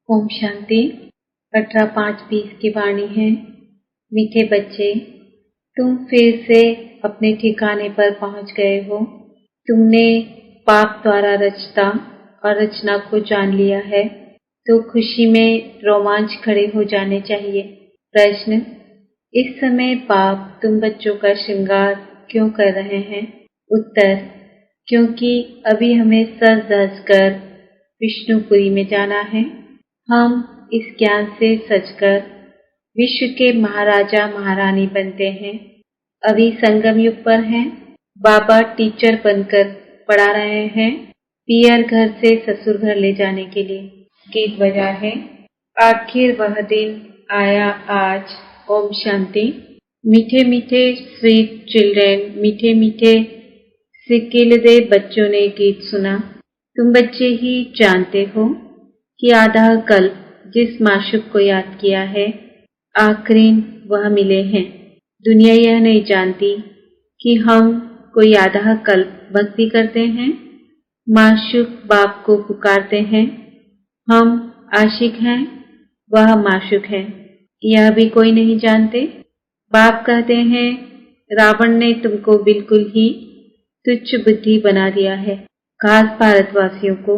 ओम शांति। 18/5/20 की वाणी है। मीठे बच्चे, तुम फिर से अपने ठिकाने पर पहुंच गए हो। तुमने पाप द्वारा रचता और रचना को जान लिया है, तो खुशी में रोमांच खड़े हो जाने चाहिए। प्रश्न: इस समय पाप तुम बच्चों का श्रृंगार क्यों कर रहे हैं? उत्तर: क्योंकि अभी हमें सज धज कर विष्णुपुरी में जाना है। हम इस ज्ञान से सजकर विश्व के महाराजा महारानी बनते हैं। अभी संगम युग पर हैं। बाबा टीचर बनकर पढ़ा रहे हैं, पियर घर से ससुर घर ले जाने के लिए। गीत बजा है, आखिर वह दिन आया आज। ओम शांति। मीठे मीठे स्वीट चिल्ड्रेन, मीठे मीठे सिकिलदे बच्चों ने गीत सुना। तुम बच्चे ही जानते हो कि आधा कल्प जिस माशूक को याद किया है, आखिरीन वह मिले हैं। दुनिया यह नहीं जानती कि हम कोई आधा कल्प भक्ति करते हैं। माशूक बाप को पुकारते हैं, हम आशिक हैं, वह माशूक है, यह भी कोई नहीं जानते। बाप कहते हैं, रावण ने तुमको बिल्कुल ही तुच्छ बुद्धि बना दिया है। खास भारतवासियों को,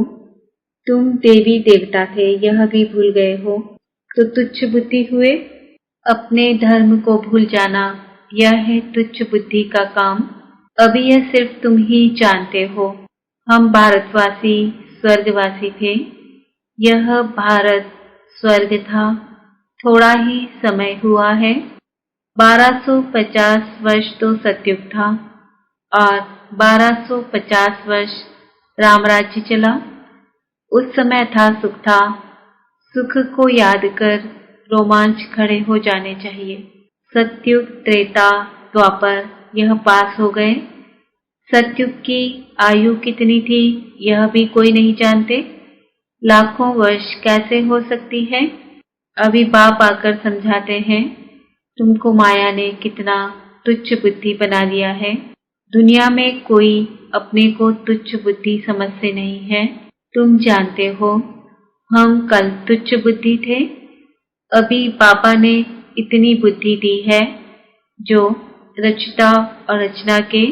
तुम देवी देवता थे यह भी भूल गए हो, तो तुच्छ बुद्धि हुए। अपने धर्म को भूल जाना, यह है तुच्छ बुद्धि का काम। अभी यह सिर्फ तुम ही जानते हो। हम भारतवासी स्वर्गवासी थे। यह भारत स्वर्ग था। थोड़ा ही समय हुआ है। 1250 वर्ष तो सतयुग था और 1250 वर्ष रामराज्य चला। उस समय था सुख था। सुख को याद कर रोमांच खड़े हो जाने चाहिए। सतयुग, त्रेता, द्वापर यह पास हो गए। सतयुग की आयु कितनी थी यह भी कोई नहीं जानते। लाखों वर्ष कैसे हो सकती है? अभी बाप आकर समझाते हैं, तुमको माया ने कितना तुच्छ बुद्धि बना दिया है। दुनिया में कोई अपने को तुच्छ बुद्धि समझते नहीं है। तुम जानते हो, हम कल तुच्छ बुद्धि थे। अभी बाबा ने इतनी बुद्धि दी है जो रचता और रचना के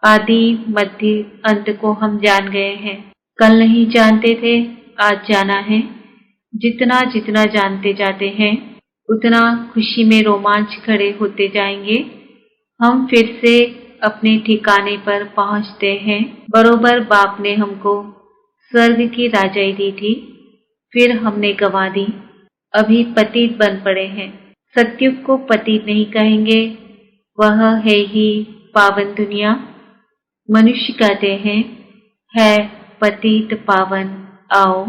आदि मध्य अंत को हम जान गए हैं। कल नहीं जानते थे, आज जाना है। जितना जितना जानते जाते हैं, उतना खुशी में रोमांच खड़े होते जाएंगे। हम फिर से अपने ठिकाने पर पहुंचते हैं। बरोबर बाप ने हमको स्वर्ग की राजाई दी थी, फिर हमने गंवा दी। अभी पतित बन पड़े हैं। सतयुग को पतित नहीं कहेंगे, वह है ही पावन दुनिया। मनुष्य कहते हैं, है पतित पावन आओ।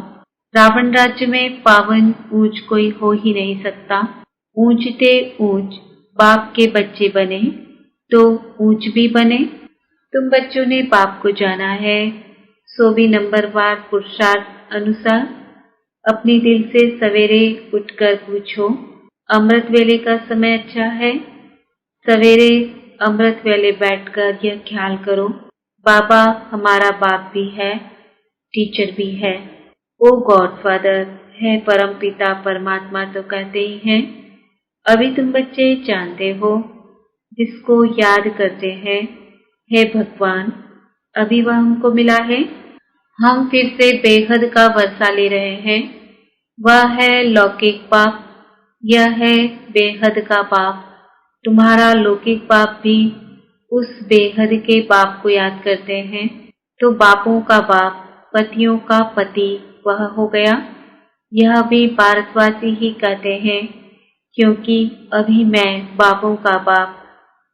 रावण राज्य में पावन ऊंच कोई हो ही नहीं सकता। ऊंचते ऊंच बाप के बच्चे बने तो ऊंच भी बने। तुम बच्चों ने बाप को जाना है, सो भी नंबरवार पुरुषार्थ अनुसार अपने दिल से सवेरे उठकर पूछो, अमृत वेले का समय अच्छा है? सवेरे अमृत वेले बैठकर यह ख्याल करो, बाबा हमारा बाप भी है, टीचर भी है। ओ गॉडफादर है, परम पिता परमात्मा तो कहते ही हैं। अभी तुम बच्चे जानते हो, जिसको याद करते हैं, हे भगवान, अभी वह हमको मिला है। हम फिर से बेहद का वर्षा ले रहे हैं। वह है लौकिक पाप, यह है बेहद का पाप। तुम्हारा लौकिक पाप भी उस बेहद के बाप को याद करते हैं, तो बापों का बाप, पतियों का पति वह हो गया। यह भी भारतवासी ही कहते हैं, क्योंकि अभी मैं बापों का बाप,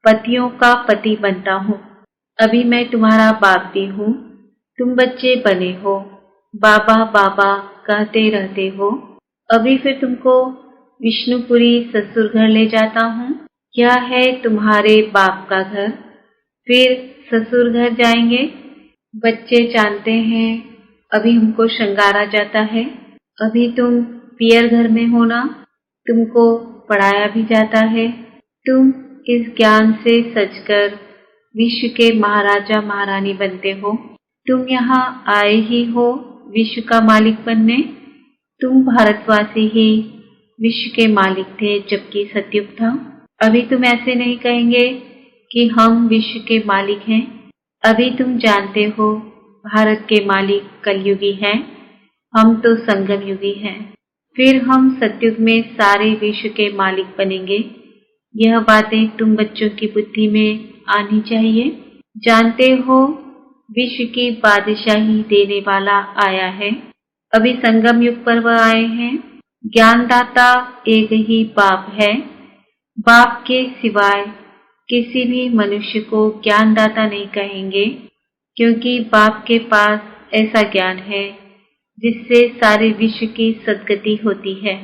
पतियों का पति बनता हूँ। अभी मैं तुम्हारा बाप भी हूँ। तुम बच्चे बने हो, बाबा बाबा कहते रहते हो। अभी फिर तुमको विष्णुपुरी ससुर घर ले जाता हूँ। यह है तुम्हारे बाप का घर, फिर ससुर घर जाएंगे। बच्चे जानते हैं, अभी हमको श्रृंगारा जाता है। अभी तुम पियर घर में हो ना, तुमको पढ़ाया भी जाता है। तुम इस ज्ञान से सजकर विश्व के महाराजा महारानी बनते हो। तुम यहाँ आए ही हो विश्व का मालिक बनने। तुम भारतवासी ही विश्व के मालिक थे जबकि सतयुग था। अभी तुम ऐसे नहीं कहेंगे कि हम विश्व के मालिक हैं। अभी तुम जानते हो भारत के मालिक कलयुगी हैं, हम तो संगम युगी हैं। फिर हम सतयुग में सारे विश्व के मालिक बनेंगे। यह बातें तुम बच्चों की बुद्धि में आनी चाहिए। जानते हो विश्व की बादशाही देने वाला आया है। अभी संगम युग पर वह आए हैं। ज्ञानदाता एक ही बाप है। बाप के सिवाय किसी भी मनुष्य को ज्ञानदाता नहीं कहेंगे, क्योंकि बाप के पास ऐसा ज्ञान है जिससे सारे विश्व की सद्गति होती है।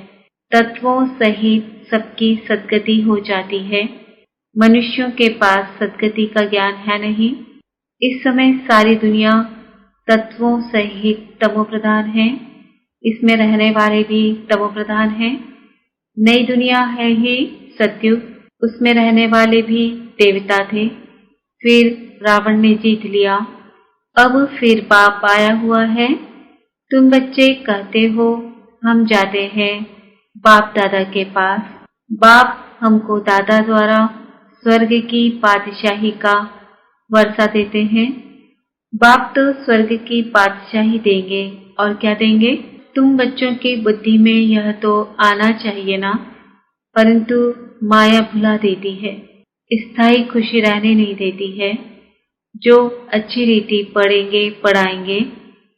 तत्वों सहित सबकी सद्गति हो जाती है। मनुष्यों के पास सद्गति का ज्ञान है नहीं। इस समय सारी दुनिया तत्वों सहित तमोप्रधान है। इसमें रहने वाले भी तमोप्रधान हैं। नई दुनिया है ही सतयुग, उसमें रहने वाले भी देवता थे। फिर रावण ने जीत लिया। अब फिर बाप आया हुआ है। तुम बच्चे कहते हो हम जाते हैं बाप दादा के पास। बाप हमको दादा द्वारा स्वर्ग की बादशाही का वर्षा देते हैं। बाप तो स्वर्ग की बादशाही देंगे और क्या देंगे। तुम बच्चों की बुद्धि में यह तो आना चाहिए ना, परंतु माया भुला देती है, स्थायी खुशी रहने नहीं देती है। जो अच्छी रीति पढ़ेंगे पढ़ाएंगे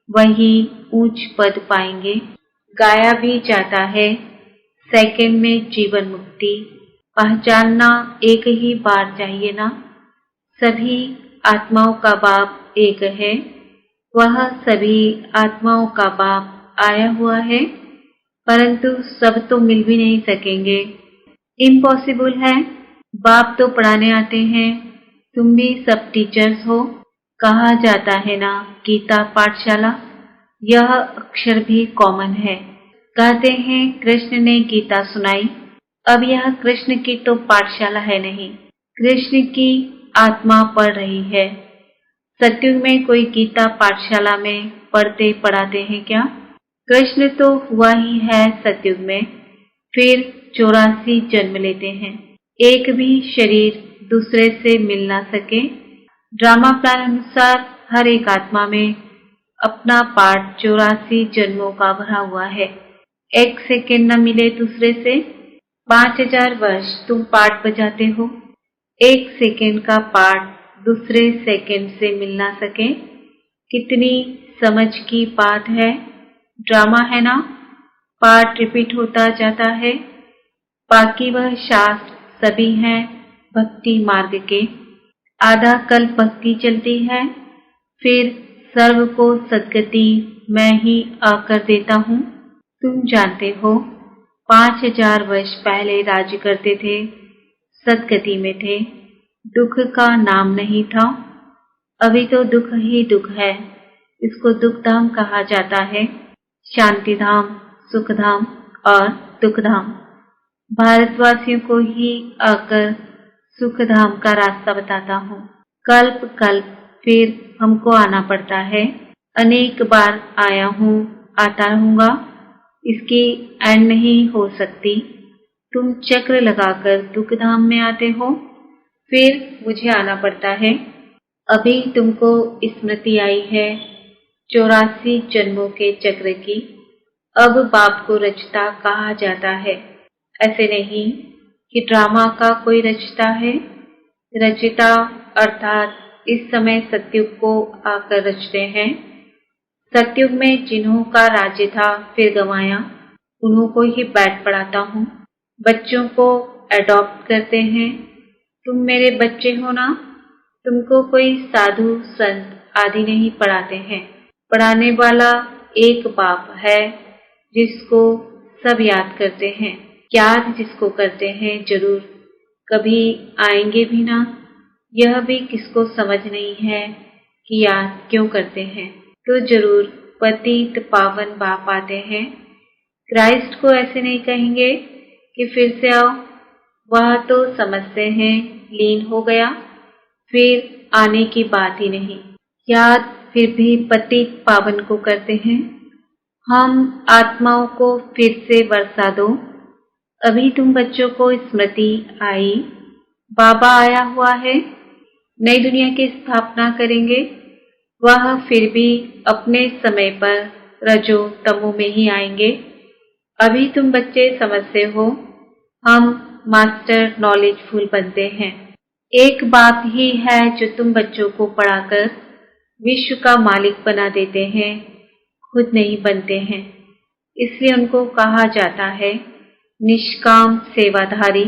वही ऊंच पद पाएंगे। गाया भी जाता है सेकंड में जीवन मुक्ति। पहचानना एक ही बार चाहिए ना। सभी आत्माओं का बाप एक है। वह सभी आत्माओं का बाप आया हुआ है, परंतु सब तो मिल भी नहीं सकेंगे। इम्पॉसिबल है। बाप तो पढ़ाने आते हैं, तुम भी सब टीचर्स हो। कहा जाता है ना गीता पाठशाला, यह अक्षर भी कॉमन है। कहते हैं कृष्ण ने गीता सुनाई। अब यह कृष्ण की तो पाठशाला है नहीं, कृष्ण की आत्मा पढ़ रही है। सतयुग में कोई गीता पाठशाला में पढ़ते पढ़ाते हैं क्या। कृष्ण तो हुआ ही है सतयुग में, फिर 84 जन्म लेते हैं। एक भी शरीर दूसरे से मिल ना सके। ड्रामा प्लान अनुसार हर एक आत्मा में अपना पार्ट 84 जन्मों का भरा हुआ है। एक सेकेंड न मिले दूसरे से। 5000 वर्ष तुम पार्ट बजाते हो, एक सेकेंड का पार्ट दूसरे सेकेंड से मिल ना सके। कितनी समझ की बात है। ड्रामा है ना, पार्ट रिपीट होता जाता है। बाकी वह शास्त्र सभी हैं भक्ति मार्ग के। आधा कल्प भक्ति चलती है, फिर सर्व को सद्गति मैं ही आकर देता हूँ। तुम जानते हो 5000 वर्ष पहले राज्य करते थे, सद्गति में थे, दुख का नाम नहीं था। अभी तो दुख ही दुख है। इसको दुखधाम कहा जाता है। शांतिधाम, सुखधाम और दुखधाम। भारतवासियों को ही आकर सुखधाम का रास्ता बताता हूँ। कल्प कल्प फिर हमको आना पड़ता है। अनेक बार आया हूँ, आता रहूंगा, इसकी एंड नहीं हो सकती। तुम चक्र लगाकर दुखधाम में आते हो, फिर मुझे आना पड़ता है। अभी तुमको स्मृति आई है 84 जन्मों के चक्र की। अब बाप को रचता कहा जाता है। ऐसे नहीं कि ड्रामा का कोई रचता है। रचिता अर्थात इस समय सतयुग को आकर रचते हैं। सतयुग में जिन्हों का राज्य था फिर गंवाया, उन्हों को ही बैठ पढ़ाता हूँ। बच्चों को अडॉप्ट करते हैं। तुम मेरे बच्चे हो ना। तुमको कोई साधु संत आदि नहीं पढ़ाते हैं। पढ़ाने वाला एक बाप है जिसको सब याद करते हैं। याद जिसको करते हैं जरूर कभी आएंगे भी ना। यह भी किसको समझ नहीं है कि याद क्यों करते हैं, तो जरूर पतित पावन बाप आते हैं। क्राइस्ट को ऐसे नहीं कहेंगे कि फिर से आओ, वह तो समझते हैं लीन हो गया, फिर आने की बात ही नहीं। याद फिर भी पतित पावन को करते हैं। हम आत्माओं को फिर से वर्षा दो। अभी तुम बच्चों को स्मृति आई, बाबा आया हुआ है, नई दुनिया की स्थापना करेंगे। वह फिर भी अपने समय पर रजो तमो में ही आएंगे। अभी तुम बच्चे समझते हो, हम मास्टर नॉलेजफुल बनते हैं। एक बात ही है जो तुम बच्चों को पढ़ाकर विश्व का मालिक बना देते हैं, खुद नहीं बनते हैं। इसलिए उनको कहा जाता है निष्काम सेवाधारी।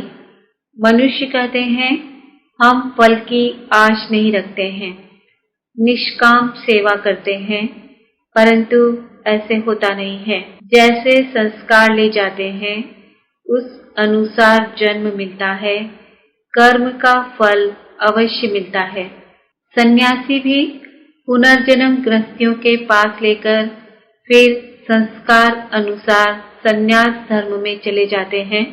मनुष्य कहते हैं हम फल की आश नहीं रखते हैं, निष्काम सेवा करते हैं, परंतु ऐसे होता नहीं है। जैसे संस्कार ले जाते हैं उस अनुसार जन्म मिलता है, कर्म का फल अवश्य मिलता है। सन्यासी भी पुनर्जन्म गृहस्थियों के पास लेकर फिर संस्कार अनुसार सन्यास धर्म में चले जाते हैं।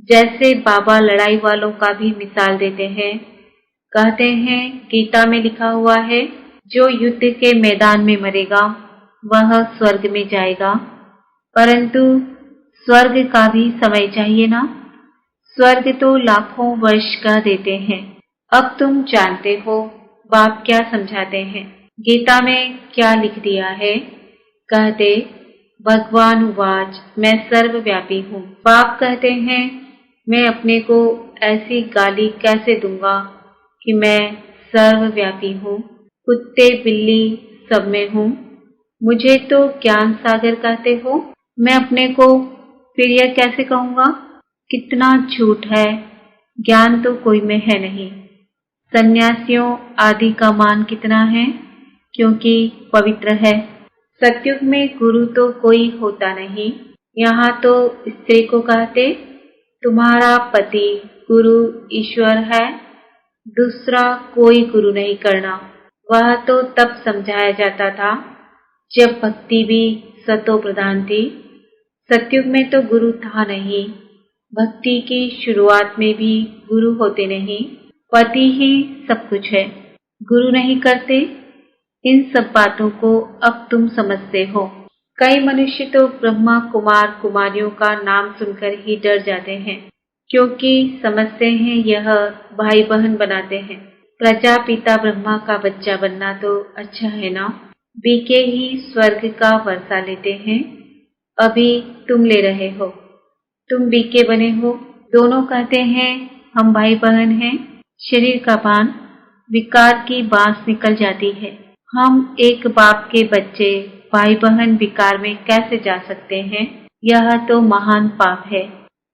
जैसे बाबा लड़ाई वालों का भी मिसाल देते हैं। कहते हैं गीता में लिखा हुआ है जो युद्ध के मैदान में मरेगा वह स्वर्ग में जाएगा, परंतु स्वर्ग का भी समय चाहिए ना। स्वर्ग तो लाखों वर्ष का देते हैं। अब तुम जानते हो बाप क्या समझाते हैं। गीता में क्या लिख दिया है। कहते भगवान वाच मैं सर्वव्यापी हूँ। बाप कहते हैं मैं अपने को ऐसी गाली कैसे दूंगा कि मैं सर्वव्यापी हूँ, कुत्ते बिल्ली सब में हूँ। मुझे तो ज्ञान सागर कहते हो, मैं अपने को फिर यह कैसे कहूँगा। कितना झूठ है, ज्ञान तो कोई में है नहीं। सन्यासियों आदि का मान कितना है, क्योंकि पवित्र है। सतयुग में गुरु तो कोई होता नहीं। यहाँ तो स्त्री को कहते तुम्हारा पति गुरु ईश्वर है, दूसरा कोई गुरु नहीं करना। वह तो तब समझाया जाता था जब भक्ति भी सतो प्रधान थी। सतयुग में तो गुरु था नहीं। भक्ति की शुरुआत में भी गुरु होते नहीं, पति ही सब कुछ है, गुरु नहीं करते। इन सब बातों को अब तुम समझते हो। कई मनुष्य तो ब्रह्मा कुमार कुमारियों का नाम सुनकर ही डर जाते हैं, क्योंकि समझते हैं यह भाई बहन बनाते हैं। प्रजापिता ब्रह्मा का बच्चा बनना तो अच्छा है ना। बीके ही स्वर्ग का वर्षा लेते हैं, अभी तुम ले रहे हो। तुम बीके बने हो। दोनों कहते हैं हम भाई बहन हैं। शरीर का पान विकार की बांस निकल जाती है। हम एक बाप के बच्चे भाई बहन विकार में कैसे जा सकते हैं। यह तो महान पाप है।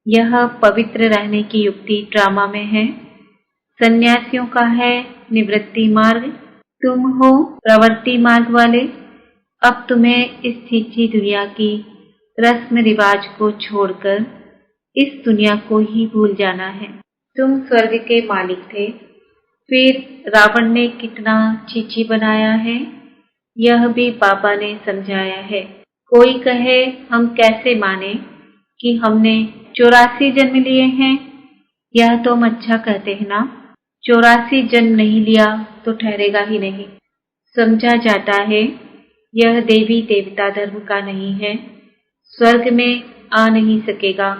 यह पवित्र रहने की युक्ति ड्रामा में है। सन्यासियों का है निवृत्ति मार्ग, तुम हो प्रवृत्ति मार्ग वाले। अब तुम्हें इस छीछी दुनिया की रस्म रिवाज को छोड़कर इस दुनिया को ही भूल जाना है। तुम स्वर्ग के मालिक थे, फिर रावण ने कितना छीछी बनाया है, यह भी बाबा ने समझाया है। कोई कहे हम कैसे माने कि हमने 84 जन्म लिए हैं। यह तो हम अच्छा कहते हैं ना। 84 जन्म नहीं लिया तो ठहरेगा ही नहीं। समझा जाता है यह देवी देवता धर्म का नहीं है, स्वर्ग में आ नहीं सकेगा।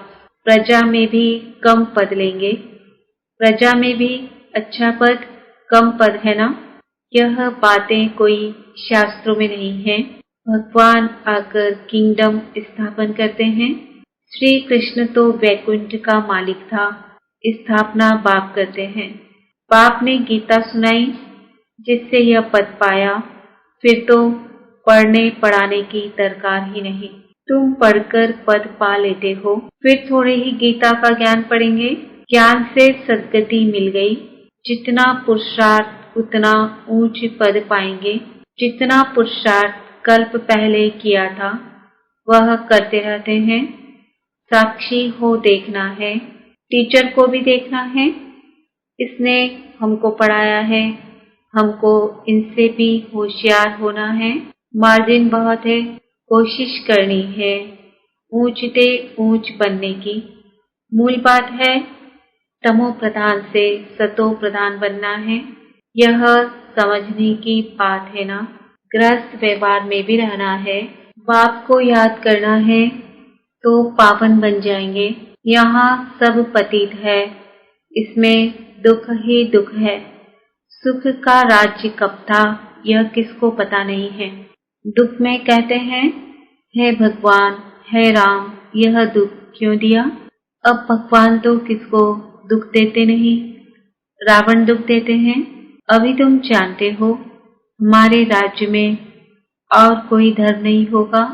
प्रजा में भी कम पद लेंगे। प्रजा में भी अच्छा पद कम पद है ना। यह बातें कोई शास्त्रों में नहीं है। भगवान आकर किंगडम स्थापन करते हैं। श्री कृष्ण तो वैकुंठ का मालिक था, स्थापना बाप करते हैं। बाप ने गीता सुनाई जिससे यह पद पाया, फिर तो पढ़ने पढ़ाने की दरकार ही नहीं। तुम पढ़कर पद पा लेते हो, फिर थोड़े ही गीता का ज्ञान पढ़ेंगे। ज्ञान से सद्गति मिल गई। जितना पुरुषार्थ उतना ऊंच पद पाएंगे। जितना पुरुषार्थ कल्प पहले किया था वह करते रहते हैं। साक्षी हो देखना है, टीचर को भी देखना है। इसने हमको पढ़ाया है, हमको इनसे भी होशियार होना है। मार्जिन बहुत है, कोशिश करनी है ऊंचते ऊंच बनने की। मूल बात है तमो प्रधान से सतो प्रधान बनना है। यह समझने की बात है ना। गृहस्थ व्यवहार में भी रहना है, बाप को याद करना है तो पावन बन जाएंगे। यहाँ सब पतित है, इसमें दुख ही दुख है। सुख का राज्य कब था यह किसको पता नहीं है। दुख में कहते हैं, हे भगवान, हे राम, यह दुख क्यों दिया। अब भगवान तो किसको दुख देते नहीं, रावण दुख देते हैं। अभी तुम जानते हो हमारे राज्य में और कोई धर्म नहीं होगा,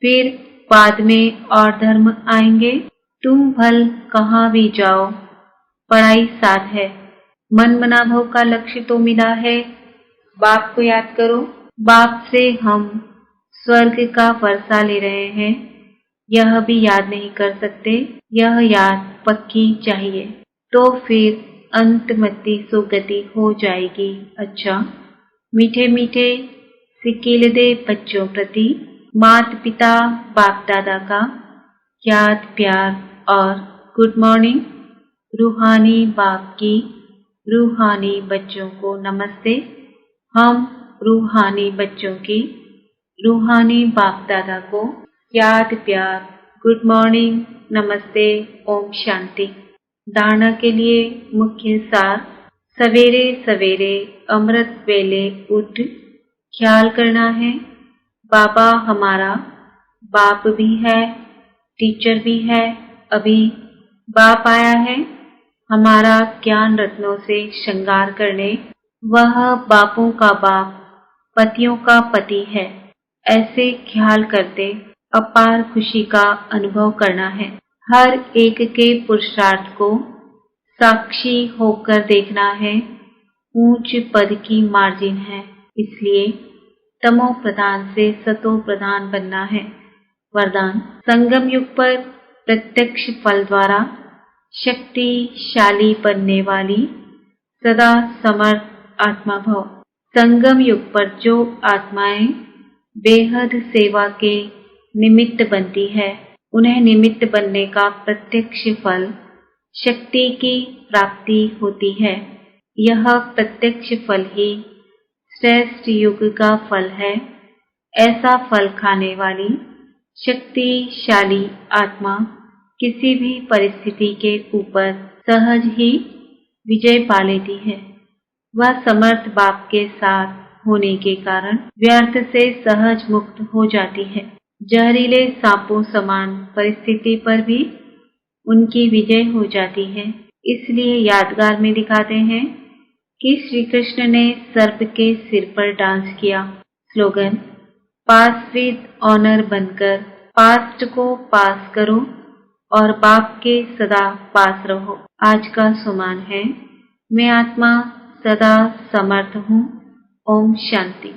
फिर बाद में और धर्म आएंगे। तुम भल कहाँ भी जाओ, पढ़ाई साथ है। मन मनाभव का लक्ष्य तो मिला है, बाप को याद करो। बाप से हम स्वर्ग का वर्षा ले रहे हैं, यह भी याद नहीं कर सकते। यह याद पक्की चाहिए, तो फिर अंतमति सुगति हो जाएगी। अच्छा, मीठे मीठे सिक्किल दे बच्चों प्रति माता पिता बाप दादा का याद प्यार और गुड मॉर्निंग। रूहानी बाप की रूहानी बच्चों को नमस्ते। हम रूहानी बच्चों की रूहानी बाप दादा को याद प्यार गुड मॉर्निंग नमस्ते ओम शांति। धारणा के लिए मुख्य सार, सवेरे सवेरे अमृत वेले उठ ख्याल करना है बाबा हमारा बाप भी है, टीचर भी है। अभी बाप आया है हमारा ज्ञान रत्नों से श्रृंगार करने। वह बापों का बाप, पतियों का पति है। ऐसे ख्याल करते अपार खुशी का अनुभव करना है। हर एक के पुरुषार्थ को साक्षी होकर देखना है। ऊंच पद की मार्जिन है, इसलिए तमो प्रधान से सतो प्रधान बनना है। वरदान, संगम युग पर प्रत्यक्ष फल द्वारा शक्तिशाली बनने वाली सदा समर्थ आत्मा भव। संगम युग पर जो आत्माएं बेहद सेवा के निमित्त बनती है, उन्हें निमित्त बनने का प्रत्यक्ष फल शक्ति की प्राप्ति होती है। यह प्रत्यक्ष फल ही श्रेष्ठ युग का फल है। ऐसा फल खाने वाली शक्तिशाली आत्मा किसी भी परिस्थिति के ऊपर सहज ही विजय पा लेती है। वह समर्थ बाप के साथ होने के कारण व्यर्थ से सहज मुक्त हो जाती है। जहरीले सांपों समान परिस्थिति पर भी उनकी विजय हो जाती है। इसलिए यादगार में दिखाते हैं कि श्री कृष्ण ने सर्प के सिर पर डांस किया। स्लोगन, पास विद ऑनर बनकर पास्ट को पास करो और बाप के सदा पास रहो। आज का सुमान है, मैं आत्मा सदा समर्थ हूँ। ओम शांति।